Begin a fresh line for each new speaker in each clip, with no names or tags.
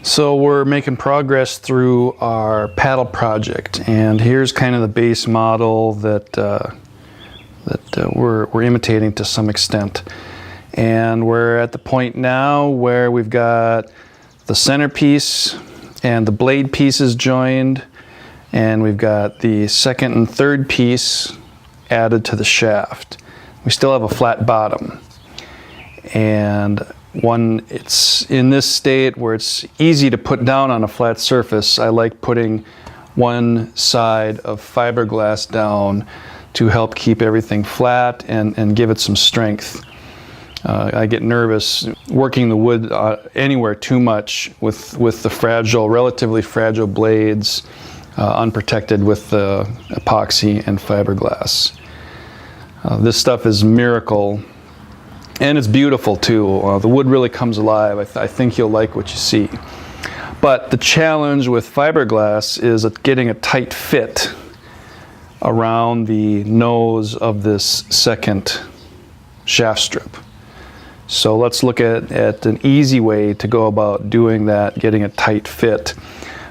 So we're making progress through our paddle project, and here's kind of the base model that we're imitating to some extent. And we're at the point now where we've got the centerpiece and the blade pieces joined, and we've got the second and third piece added to the shaft. We still have a flat bottom, and when it's in this state where it's easy to put down on a flat surface, I like putting one side of fiberglass down to help keep everything flat and give it some strength. I get nervous working the wood anywhere too much with the relatively fragile blades unprotected with the epoxy and fiberglass. This stuff is a miracle. And it's beautiful too. The wood really comes alive. I think you'll like what you see. But the challenge with fiberglass is getting a tight fit around the nose of this second shaft strip. So let's look at an easy way to go about doing that, getting a tight fit.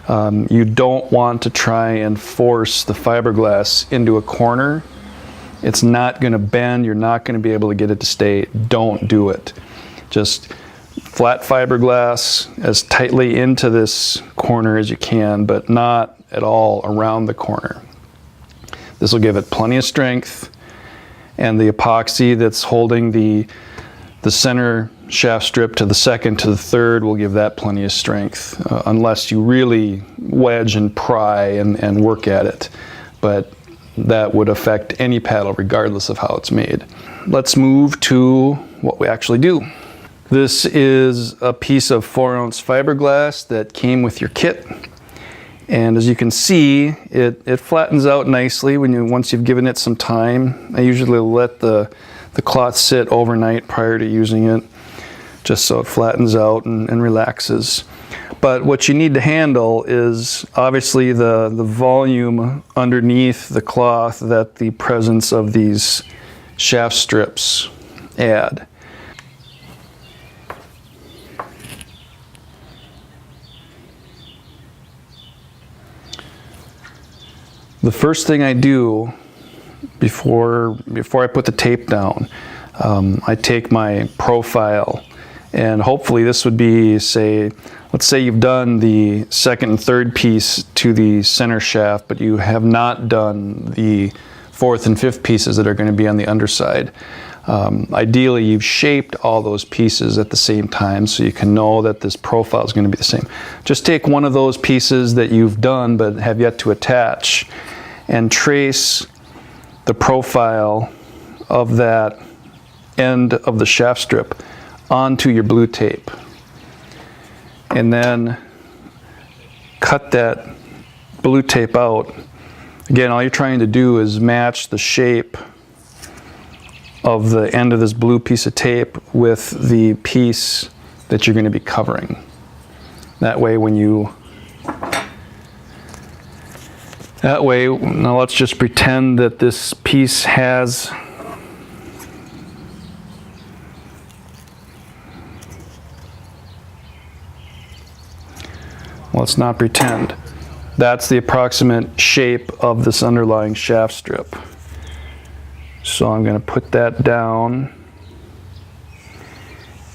You don't want to try and force the fiberglass into a corner. It's not going to bend. You're not going to be able to get it to stay. Don't do it. Just flat fiberglass as tightly into this corner as you can, but not at all around the corner. This will give it plenty of strength, and the epoxy that's holding the center shaft strip to the second to the third will give that plenty of strength, unless you really wedge and pry and work at it. But that would affect any paddle regardless of how it's made. Let's move to what we actually do. This is a piece of 4-ounce fiberglass that came with your kit, and as you can see, it flattens out nicely once you've given it some time. I usually let the cloth sit overnight prior to using it, just so it flattens out and relaxes. But what you need to handle is obviously the volume underneath the cloth that the presence of these shaft strips add. The first thing I do before I put the tape down, I take my profile, and hopefully this would be, let's say you've done the second and third piece to the center shaft, but you have not done the fourth and fifth pieces that are going to be on the underside. Ideally, you've shaped all those pieces at the same time so you can know that this profile is going to be the same. Just take one of those pieces that you've done but have yet to attach and trace the profile of that end of the shaft strip onto your blue tape. And then cut that blue tape out. Again, all you're trying to do is match the shape of the end of this blue piece of tape with the piece that you're going to be covering. That way now let's just pretend that this piece has let's not pretend. That's the approximate shape of this underlying shaft strip. So I'm going to put that down,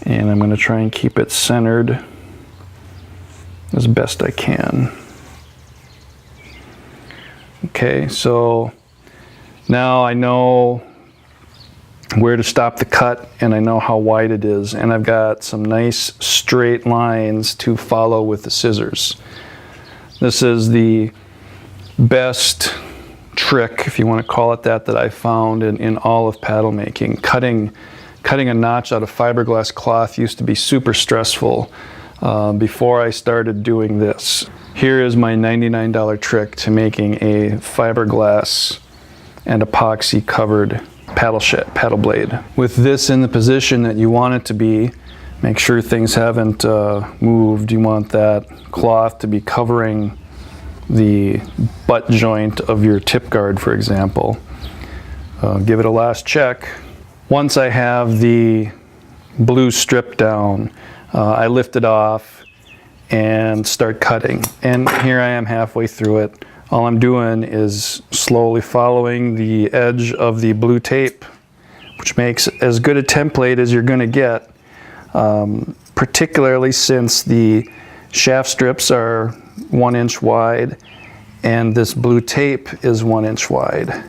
and I'm going to try and keep it centered as best I can. Okay, so now I know where to stop the cut, and I know how wide it is, and I've got some nice straight lines to follow with the scissors. This is the best trick, if you want to call it that I found in all of paddle making. Cutting a notch out of fiberglass cloth used to be super stressful before I started doing this. Here is my $99 trick to making a fiberglass and epoxy covered paddle blade. With this in the position that you want it to be, make sure things haven't moved. You want that cloth to be covering the butt joint of your tip guard, for example. Give it a last check. Once I have the blue strip down, I lift it off and start cutting. And here I am halfway through it. All I'm doing is slowly following the edge of the blue tape, which makes as good a template as you're going to get, particularly since the shaft strips are 1 inch wide and this blue tape is 1 inch wide.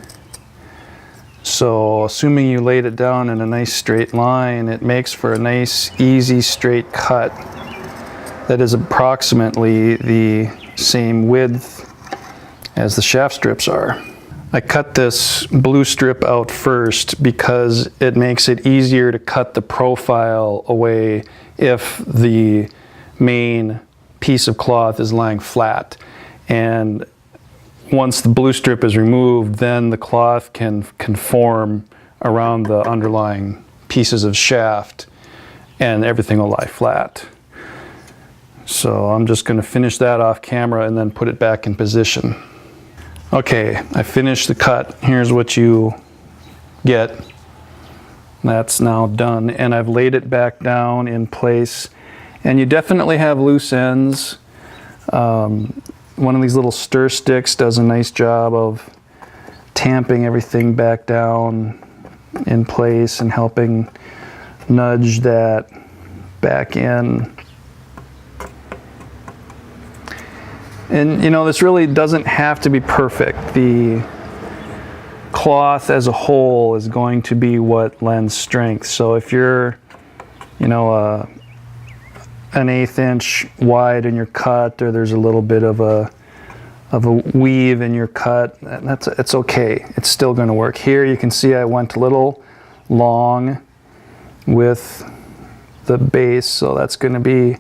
So assuming you laid it down in a nice straight line, it makes for a nice easy straight cut that is approximately the same width as the shaft strips are. I cut this blue strip out first because it makes it easier to cut the profile away if the main piece of cloth is lying flat. And once the blue strip is removed, then the cloth can conform around the underlying pieces of shaft and everything will lie flat. So I'm just going to finish that off camera and then put it back in position. Okay, I finished the cut. Here's what you get. That's now done, and I've laid it back down in place. And you definitely have loose ends. One of these little stir sticks does a nice job of tamping everything back down in place and helping nudge that back in. And you know, this really doesn't have to be perfect. The cloth as a whole is going to be what lends strength. So if you're, you know, an 1/8 inch wide in your cut, or there's a little bit of a weave in your cut, it's okay. It's still going to work. Here you can see I went a little long with the base, so that's going to be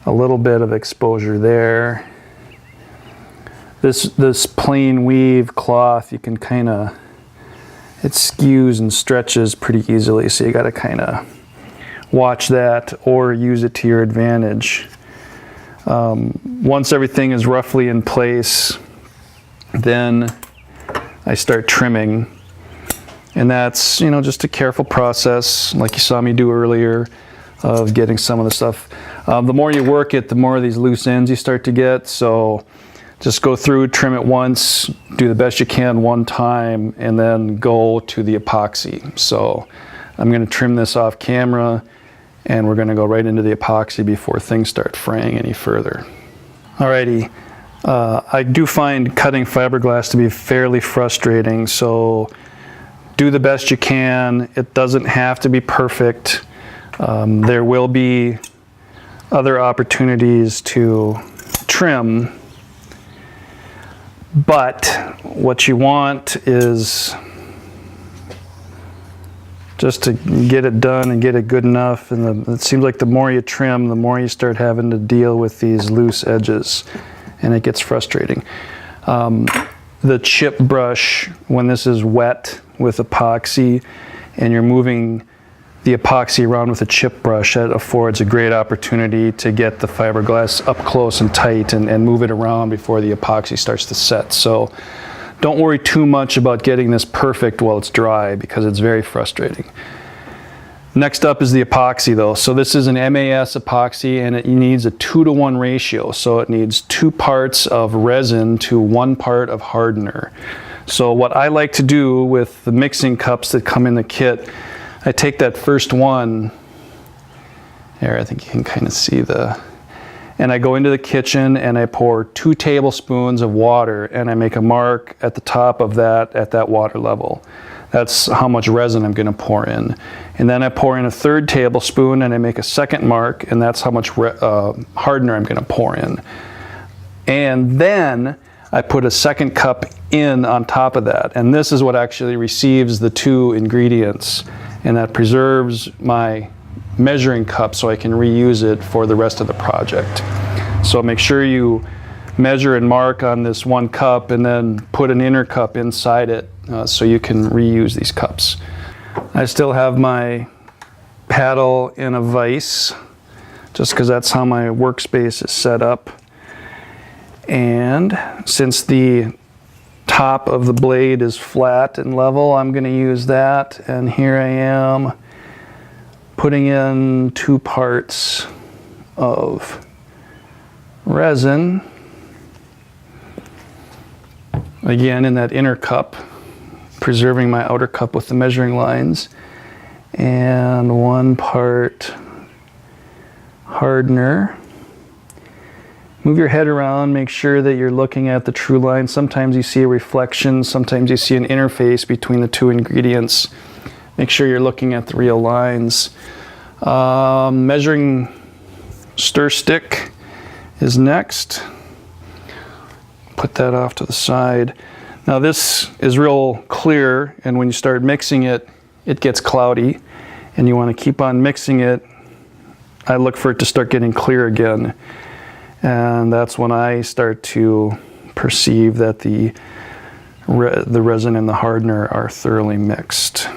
a little bit of exposure there. This plain weave cloth, you can kind of, it skews and stretches pretty easily, so you got to kind of watch that or use it to your advantage. Once everything is roughly in place, then I start trimming, and that's, you know, just a careful process like you saw me do earlier of getting some of the stuff. The more you work it, the more of these loose ends you start to get, so just go through, trim it once, do the best you can one time, and then go to the epoxy. So I'm going to trim this off camera, and we're going to go right into the epoxy before things start fraying any further. Alrighty, I do find cutting fiberglass to be fairly frustrating, so do the best you can. It doesn't have to be perfect. There will be other opportunities to trim, but what you want is just to get it done and get it good enough. And it seems like the more you trim, the more you start having to deal with these loose edges, and it gets frustrating. The chip brush, when this is wet with epoxy and you're moving the epoxy around with a chip brush, that affords a great opportunity to get the fiberglass up close and tight and move it around before the epoxy starts to set. So don't worry too much about getting this perfect while it's dry, because it's very frustrating. Next up is the epoxy though. So this is an MAS epoxy, and it needs a 2-to-1 ratio. So it needs 2 parts of resin to 1 part of hardener. So what I like to do with the mixing cups that come in the kit, I take that first one, there I think you can kind of see and I go into the kitchen and I pour 2 tablespoons of water, and I make a mark at the top of that at that water level. That's how much resin I'm going to pour in. And then I pour in a 3rd tablespoon and I make a 2nd mark, and that's how much hardener I'm going to pour in. And then I put a 2nd cup in on top of that, and this is what actually receives the 2 ingredients, and that preserves my measuring cup so I can reuse it for the rest of the project. So make sure you measure and mark on this 1 cup and then put an inner cup inside it so you can reuse these cups. I still have my paddle in a vise just because that's how my workspace is set up. And since the top of the blade is flat and level, I'm going to use that, and here I am putting in 2 parts of resin, again in that inner cup, preserving my outer cup with the measuring lines, and 1 part hardener. Move your head around, make sure that you're looking at the true line. Sometimes you see a reflection, sometimes you see an interface between the two ingredients. Make sure you're looking at the real lines. Measuring stir stick is next. Put that off to the side. Now this is real clear, and when you start mixing it, it gets cloudy, and you want to keep on mixing it. I look for it to start getting clear again. And that's when I start to perceive that the resin and the hardener are thoroughly mixed.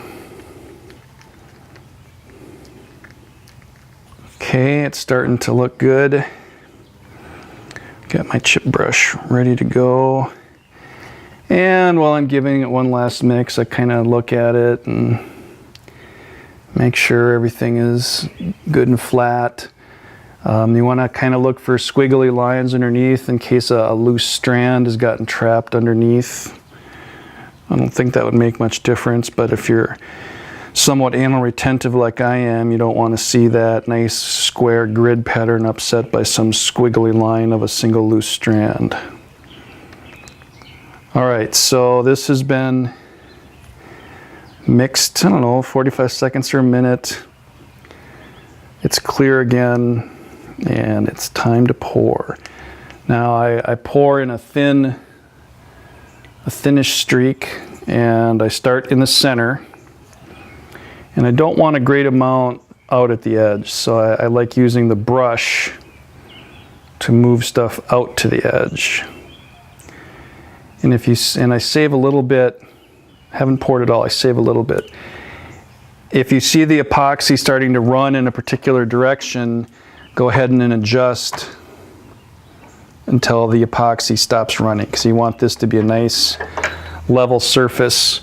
Okay, it's starting to look good. Got my chip brush ready to go. And while I'm giving it one last mix, I kind of look at it and make sure everything is good and flat. You want to kind of look for squiggly lines underneath in case a loose strand has gotten trapped underneath. I don't think that would make much difference, but if you're somewhat anal retentive like I am, you don't want to see that nice square grid pattern upset by some squiggly line of a single loose strand. Alright, so this has been mixed, I don't know, 45 seconds or a minute. It's clear again, and it's time to pour. Now I pour in a thinnish streak, and I start in the center. And I don't want a great amount out at the edge, so I like using the brush to move stuff out to the edge. And I save a little bit. Haven't poured it all. I save a little bit. If you see the epoxy starting to run in a particular direction, go ahead and then adjust until the epoxy stops running, because you want this to be a nice level surface.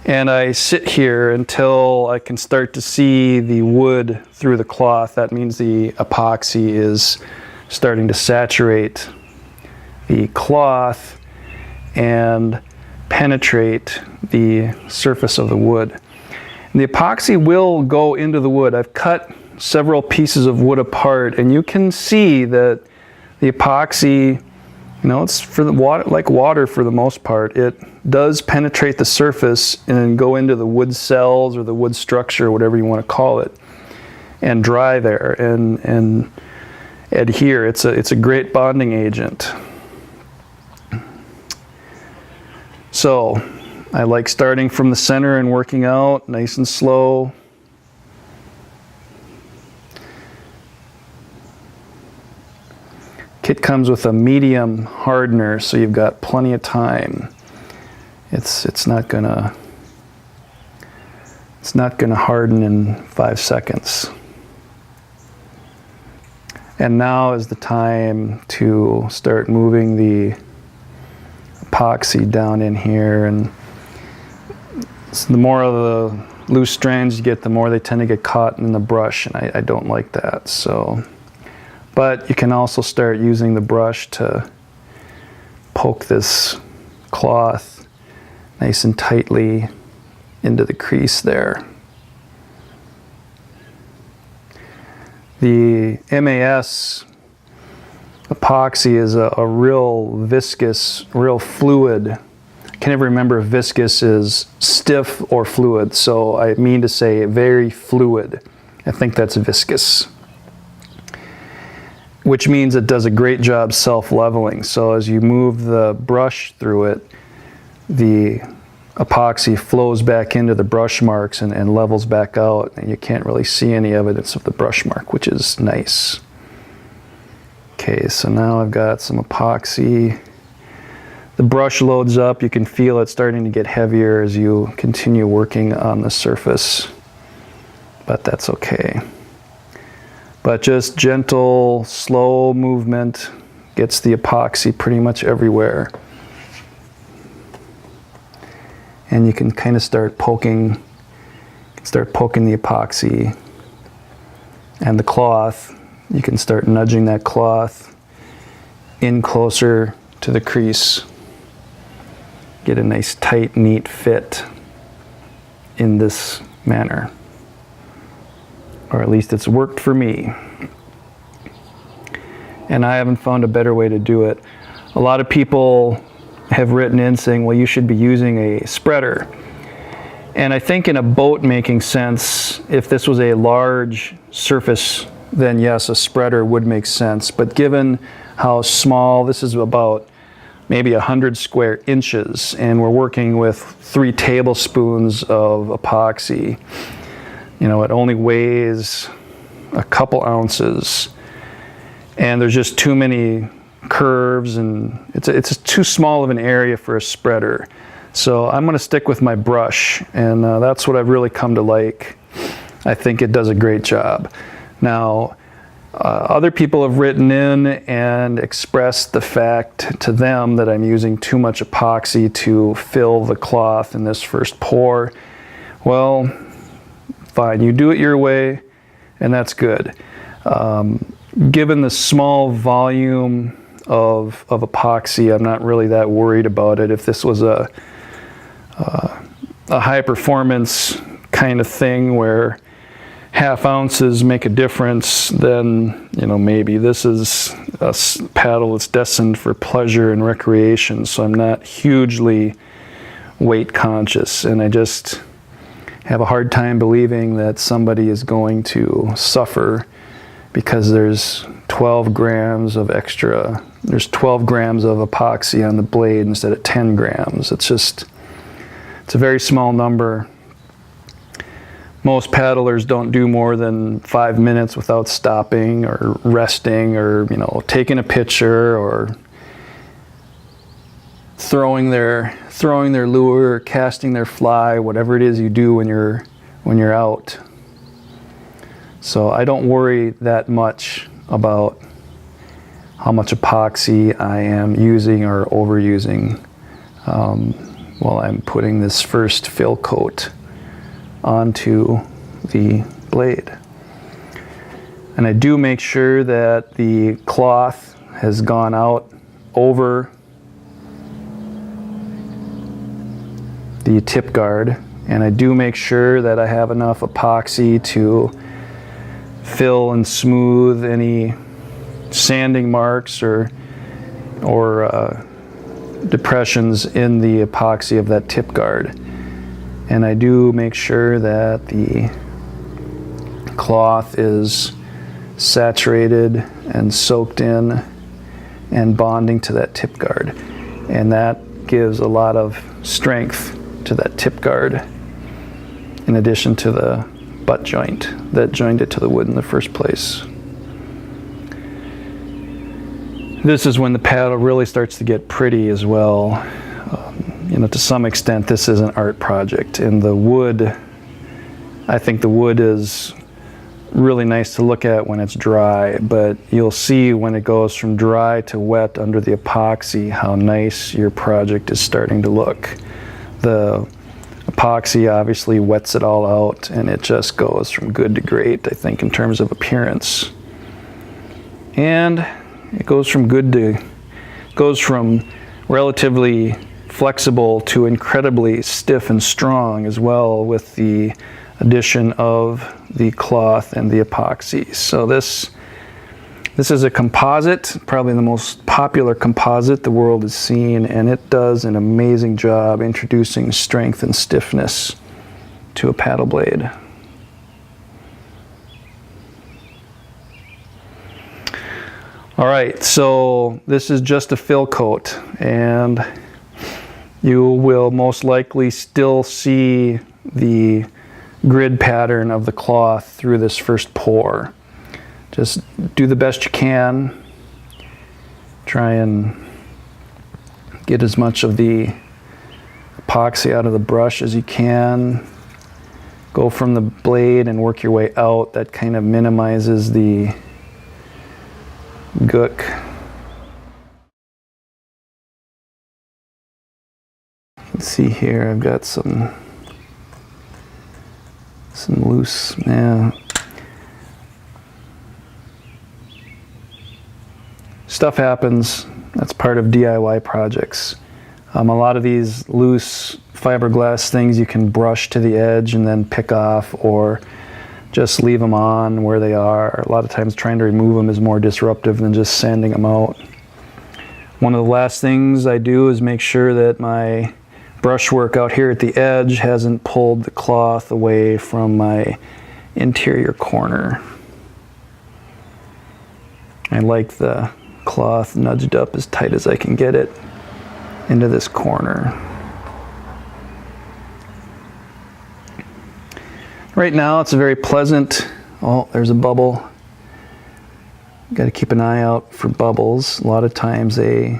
And I sit here until I can start to see the wood through the cloth. That means the epoxy is starting to saturate the cloth and penetrate the surface of the wood. And the epoxy will go into the wood. I've cut several pieces of wood apart, and you can see that the epoxy, it's for the water, like water for the most part. It does penetrate the surface and go into the wood cells or the wood structure, whatever you want to call it, and dry there and adhere. It's a great bonding agent. So I like starting from the center and working out nice and slow. Kit comes with a medium hardener, so you've got plenty of time. It's not gonna harden in 5 seconds. And now is the time to start moving the epoxy down in here, and so the more of the loose strands you get, the more they tend to get caught in the brush, and I don't like that. So, but you can also start using the brush to poke this cloth nice and tightly into the crease there. The MAS epoxy is a real viscous, real fluid. I can never remember if viscous is stiff or fluid, so I mean to say very fluid. I think that's viscous, which means it does a great job self-leveling. So as you move the brush through it, the epoxy flows back into the brush marks and levels back out, and you can't really see any evidence of the brush mark, which is nice. Okay, so now I've got some epoxy. The brush loads up. You can feel it starting to get heavier as you continue working on the surface, but that's okay. But just gentle, slow movement gets the epoxy pretty much everywhere. And you can kind of start poking the epoxy and the cloth. You can start nudging that cloth in closer to the crease. Get a nice tight, neat fit in this manner. Or at least it's worked for me. And I haven't found a better way to do it. A lot of people have written in saying, well, you should be using a spreader. And I think in a boat making sense, if this was a large surface, then yes, a spreader would make sense. But given how small, this is about maybe 100 square inches, and we're working with 3 tablespoons of epoxy. You know, it only weighs a couple ounces, and there's just too many curves, and it's too small of an area for a spreader. So I'm going to stick with my brush, and that's what I've really come to like. I think it does a great job. Now, other people have written in and expressed the fact to them that I'm using too much epoxy to fill the cloth in this first pour. Well, fine, you do it your way, and that's good. Given the small volume of epoxy, I'm not really that worried about it. If this was a high performance kind of thing where half ounces make a difference, then, you know, maybe this is a paddle that's destined for pleasure and recreation, so I'm not hugely weight conscious, and I just have a hard time believing that somebody is going to suffer because there's 12 grams of extra, there's 12 grams of epoxy on the blade instead of 10 grams. It's a very small number. Most paddlers don't do more than 5 minutes without stopping or resting or, you know, taking a picture or throwing their lure, or casting their fly, whatever it is you do when you're out. So I don't worry that much about how much epoxy I am using or overusing while I'm putting this first fill coat onto the blade. And I do make sure that the cloth has gone out over the tip guard, and I do make sure that I have enough epoxy to fill and smooth any sanding marks or depressions in the epoxy of that tip guard. And I do make sure that the cloth is saturated and soaked in and bonding to that tip guard. And that gives a lot of strength to that tip guard, in addition to the butt joint that joined it to the wood in the first place. This is when the paddle really starts to get pretty as well. You know, to some extent, this is an art project, and the wood, I think the wood is really nice to look at when it's dry, but you'll see when it goes from dry to wet under the epoxy how nice your project is starting to look. The epoxy obviously wets it all out, and it just goes from good to great, I think, in terms of appearance. And it goes from relatively flexible to incredibly stiff and strong as well, with the addition of the cloth and the epoxy. So this is a composite, probably the most popular composite the world has seen, and it does an amazing job introducing strength and stiffness to a paddle blade. All right, so this is just a fill coat, and you will most likely still see the grid pattern of the cloth through this first pour. Just do the best you can. Try and get as much of the epoxy out of the brush as you can. Go from the blade and work your way out. That kind of minimizes the gook. You can see here I've got some loose, yeah. Stuff happens. That's part of DIY projects. A lot of these loose fiberglass things you can brush to the edge and then pick off, or just leave them on where they are. A lot of times trying to remove them is more disruptive than just sanding them out. One of the last things I do is make sure that my brushwork out here at the edge hasn't pulled the cloth away from my interior corner. I like the cloth nudged up as tight as I can get it into this corner. Right now it's a very pleasant, oh, there's a bubble. Got to keep an eye out for bubbles. A lot of times they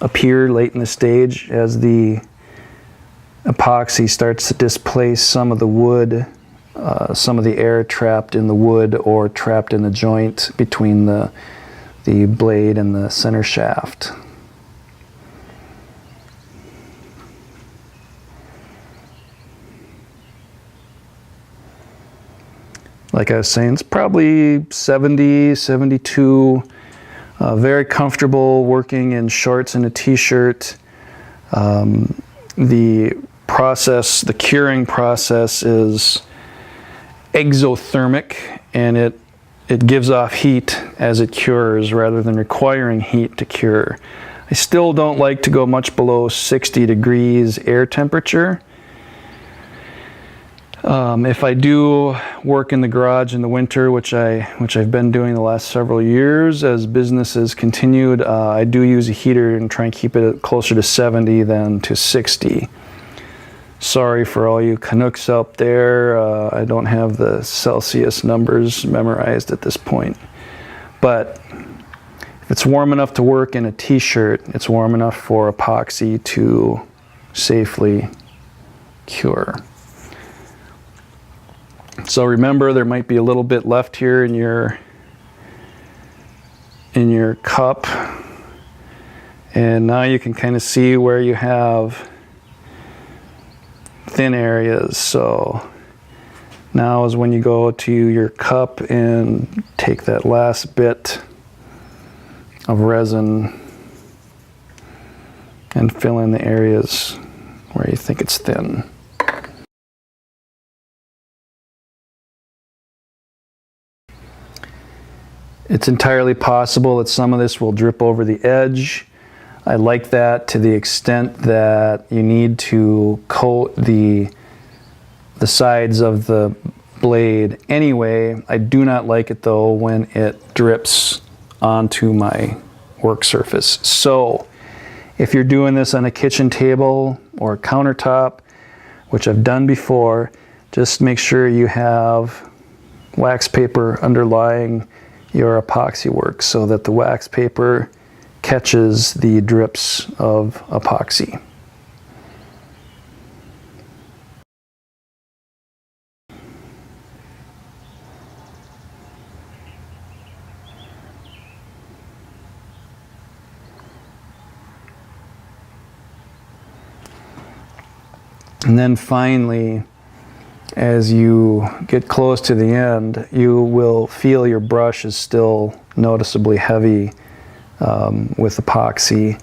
appear late in the stage as the epoxy starts to displace some of the wood, some of the air trapped in the wood or trapped in the joint between the blade and the center shaft. Like I was saying, it's probably 70, 72. Very comfortable working in shorts and a t-shirt. The process, the curing process, is exothermic, and it gives off heat as it cures rather than requiring heat to cure. I still don't like to go much below 60 degrees air temperature. If I do work in the garage in the winter, which I've been doing the last several years, as business has continued, I do use a heater and try and keep it closer to 70 than to 60. Sorry for all you Canucks out there. I don't have the Celsius numbers memorized at this point. But if it's warm enough to work in a t-shirt, it's warm enough for epoxy to safely cure. So remember, there might be a little bit left here in your cup, and now you can kind of see where you have thin areas. So now is when you go to your cup and take that last bit of resin and fill in the areas where you think it's thin. It's entirely possible that some of this will drip over the edge. I like that to the extent that you need to coat the sides of the blade anyway. I do not like it though when it drips onto my work surface. So if you're doing this on a kitchen table or a countertop, which I've done before, just make sure you have wax paper underlying your epoxy work so that the wax paper catches the drips of epoxy. And then finally, as you get close to the end, you will feel your brush is still noticeably heavy with epoxy.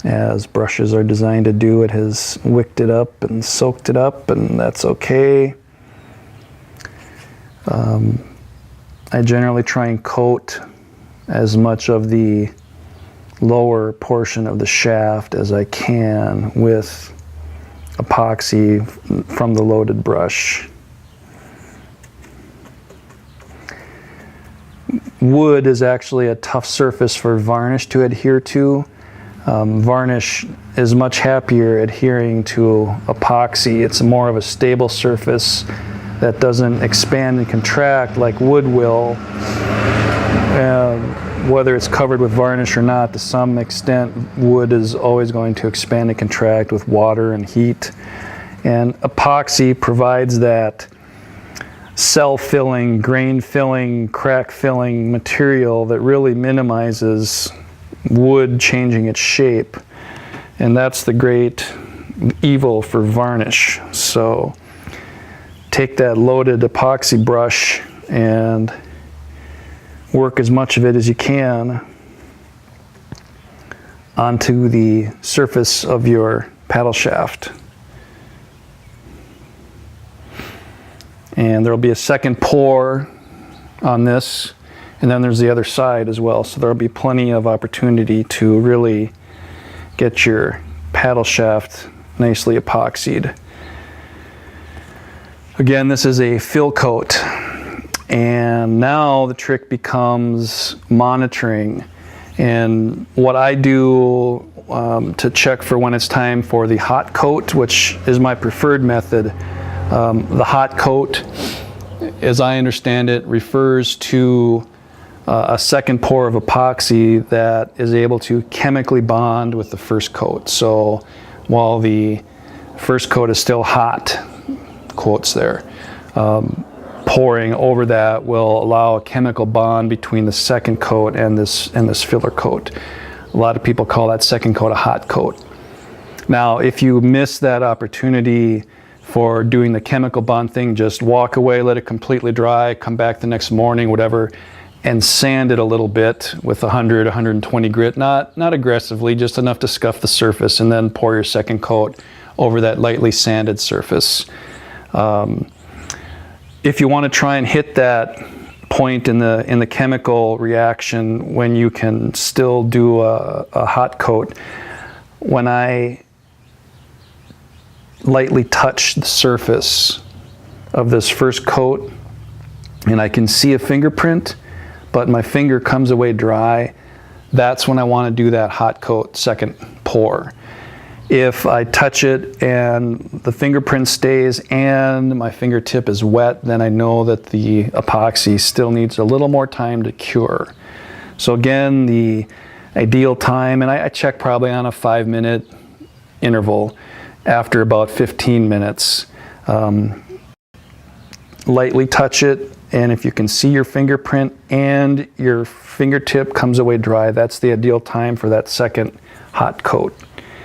As brushes are designed to do, it has wicked it up and soaked it up, and that's okay. I generally try and coat as much of the lower portion of the shaft as I can with epoxy from the loaded brush. Wood is actually a tough surface for varnish to adhere to. Varnish is much happier adhering to epoxy. It's more of a stable surface that doesn't expand and contract like wood will. Whether it's covered with varnish or not, to some extent, wood is always going to expand and contract with water and heat. And epoxy provides that cell-filling, grain-filling, crack-filling material that really minimizes wood changing its shape. And that's the great evil for varnish. So take that loaded epoxy brush and work as much of it as you can onto the surface of your paddle shaft. And there will be a second pour on this, and then there's the other side as well, so there'll be plenty of opportunity to really get your paddle shaft nicely epoxied. Again, this is a fill coat, and now the trick becomes monitoring. And what I do to check for when it's time for the hot coat, which is my preferred method, the hot coat, as I understand it, refers to a second pour of epoxy that is able to chemically bond with the first coat. So while the first coat is still hot, quotes there, pouring over that will allow a chemical bond between the second coat and this filler coat. A lot of people call that second coat a hot coat. Now, if you miss that opportunity for doing the chemical bond thing, just walk away, let it completely dry, come back the next morning, whatever, and sand it a little bit with 100, 120 grit, not aggressively, just enough to scuff the surface, and then pour your second coat over that lightly sanded surface. If you want to try and hit that point in the chemical reaction when you can still do a hot coat, when I lightly touch the surface of this first coat and I can see a fingerprint, but my finger comes away dry, that's when I want to do that hot coat second pour. If I touch it and the fingerprint stays and my fingertip is wet, then I know that the epoxy still needs a little more time to cure. So again, the ideal time, and I check probably on a 5-minute interval after about 15 minutes. Lightly touch it, and if you can see your fingerprint and your fingertip comes away dry, that's the ideal time for that second hot coat.